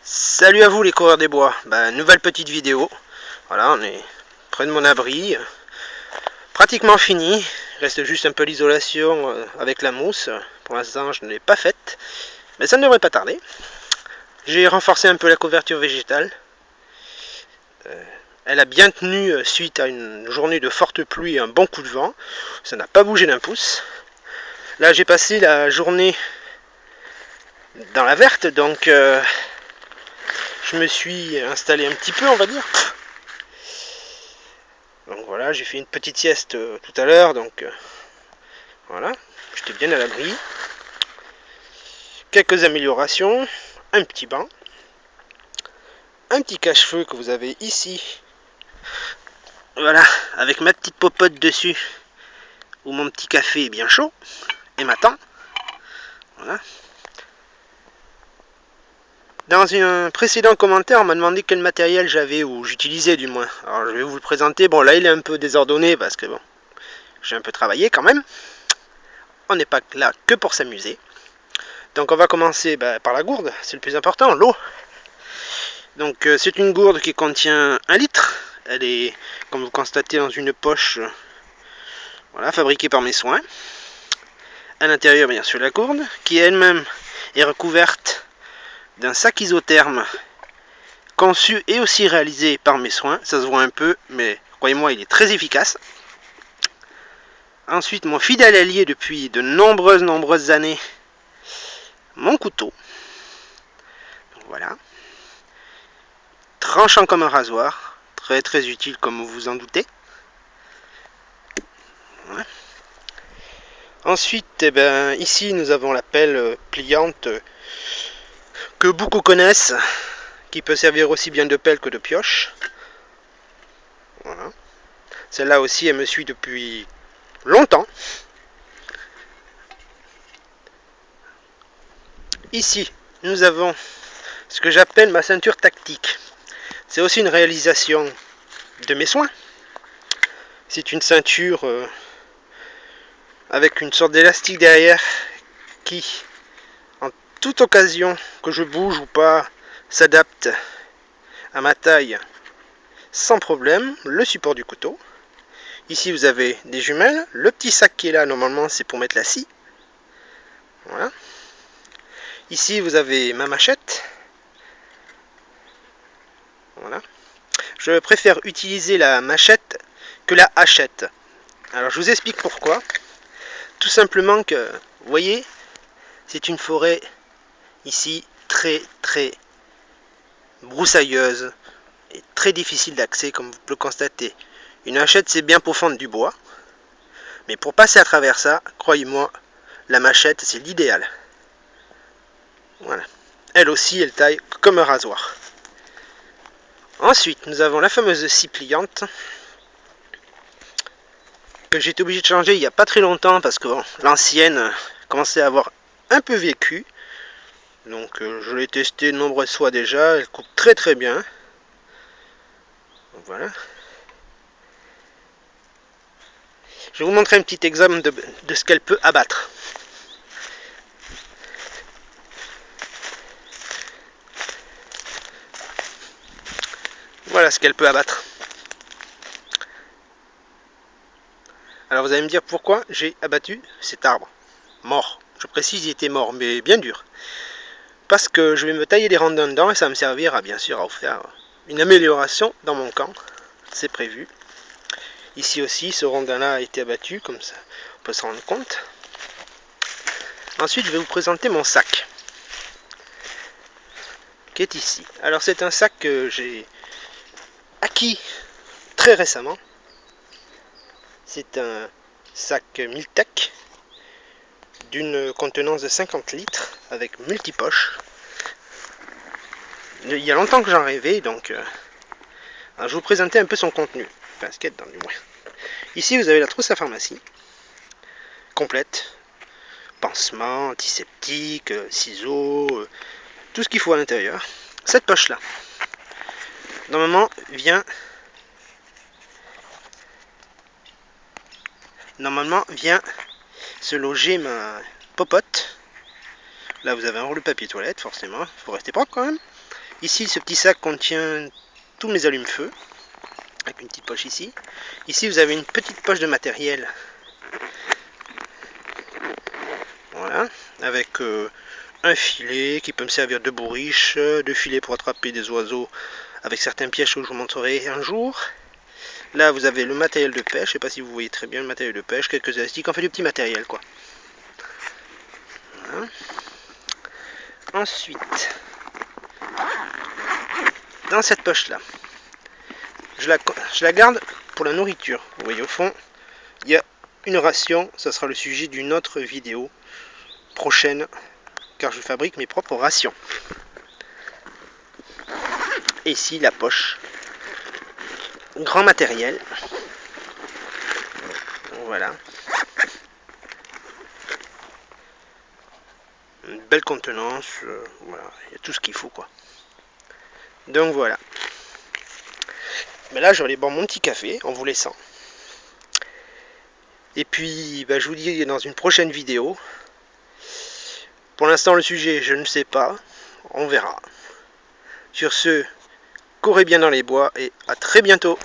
Salut à vous les coureurs des bois, nouvelle petite vidéo. Voilà, on est près de mon abri, pratiquement fini. Il reste juste un peu l'isolation avec la mousse. Pour l'instant je ne l'ai pas faite, mais ça ne devrait pas tarder. J'ai renforcé un peu la couverture végétale. Elle a bien tenu suite à une journée de forte pluie et un bon coup de vent. Ça n'a pas bougé d'un pouce. Là j'ai passé la journée dans la verte, donc je me suis installé un petit peu, on va dire. Donc voilà, j'ai fait une petite sieste tout à l'heure, donc voilà, j'étais bien à l'abri. Quelques améliorations, un petit banc, un petit cache-feu que vous avez ici. Voilà, avec ma petite popote dessus, où mon petit café est bien chaud, et m'attend. Voilà. Dans un précédent commentaire, on m'a demandé quel matériel j'avais, ou j'utilisais du moins. Alors je vais vous le présenter. Bon, là il est un peu désordonné, parce que bon, j'ai un peu travaillé quand même. On n'est pas là que pour s'amuser. Donc on va commencer par la gourde, c'est le plus important, l'eau. Donc c'est une gourde qui contient 1 litre. Elle est, comme vous constatez, dans une poche voilà, fabriquée par mes soins. À l'intérieur, bien sûr, la gourde, qui elle-même est recouverte d'un sac isotherme conçu et aussi réalisé par mes soins. Ça se voit un peu, mais croyez-moi, il est très efficace. Ensuite, mon fidèle allié depuis de nombreuses années, mon couteau. Donc, voilà. Tranchant comme un rasoir, très utile comme vous vous en doutez. Ouais. Ensuite, ici nous avons la pelle pliante que beaucoup connaissent, qui peut servir aussi bien de pelle que de pioche. Voilà. Celle-là aussi, elle me suit depuis longtemps. Ici, nous avons ce que j'appelle ma ceinture tactique. C'est aussi une réalisation de mes soins. C'est une ceinture avec une sorte d'élastique derrière qui, en toute occasion que je bouge ou pas, s'adapte à ma taille sans problème. Le support du couteau. Ici vous avez des jumelles. Le petit sac qui est là, normalement c'est pour mettre la scie. Voilà. Ici vous avez ma machette. Voilà. Je préfère utiliser la machette que la hachette. Alors je vous explique pourquoi. Tout simplement que, vous voyez, c'est une forêt ici très broussailleuse et très difficile d'accès, comme vous pouvez le constater. Une hachette c'est bien pour fendre du bois, mais pour passer à travers ça, croyez-moi, la machette c'est l'idéal. Voilà. Elle aussi elle taille comme un rasoir. Ensuite nous avons la fameuse scie pliante que j'ai été obligé de changer il n'y a pas très longtemps parce que bon, l'ancienne commençait à avoir un peu vécu. Donc je l'ai testé de nombreuses fois déjà, elle coupe très bien. Donc, voilà. Je vais vous montrer un petit exemple de ce qu'elle peut abattre. Voilà ce qu'elle peut abattre. Alors vous allez me dire pourquoi j'ai abattu cet arbre. Mort. Je précise, il était mort, mais bien dur. Parce que je vais me tailler des rondins dedans et ça va me servir à bien sûr à faire une amélioration dans mon camp. C'est prévu. Ici aussi, ce rondin là a été abattu, comme ça on peut se rendre compte. Ensuite, je vais vous présenter mon sac qui est ici. Alors c'est un sac que j'ai acquis très récemment. C'est un sac Miltech d'une contenance de 50 litres avec multipoche. Il y a longtemps que j'en rêvais, donc alors je vais vous présenter un peu son contenu. Enfin, ce qu'il y a dedans du moins. Ici vous avez la trousse à pharmacie complète, pansement, antiseptique, ciseaux, tout ce qu'il faut à l'intérieur. Cette poche là, normalement vient se loger ma popote. Là vous avez un rouleau de papier toilette, forcément, il faut rester propre quand même. Ici, ce petit sac contient tous mes allumes-feu, avec une petite poche ici. Ici, vous avez une petite poche de matériel. Voilà, avec un filet qui peut me servir de bourriche, de filet pour attraper des oiseaux avec certains pièges que je vous montrerai un jour. Là, vous avez le matériel de pêche, je ne sais pas si vous voyez très bien le matériel de pêche, quelques élastiques, en fait du petit matériel quoi. Voilà. Ensuite, dans cette poche là, je la garde pour la nourriture. Vous voyez au fond, il y a une ration, ça sera le sujet d'une autre vidéo prochaine, car je fabrique mes propres rations. Et ici la poche, grand matériel, voilà, une belle contenance, voilà, il y a tout ce qu'il faut quoi. Donc voilà. Mais là je vais aller boire mon petit café en vous laissant. Et puis je vous dis dans une prochaine vidéo. Pour l'instant le sujet je ne sais pas, on verra. Sur ce, courez bien dans les bois et à très bientôt.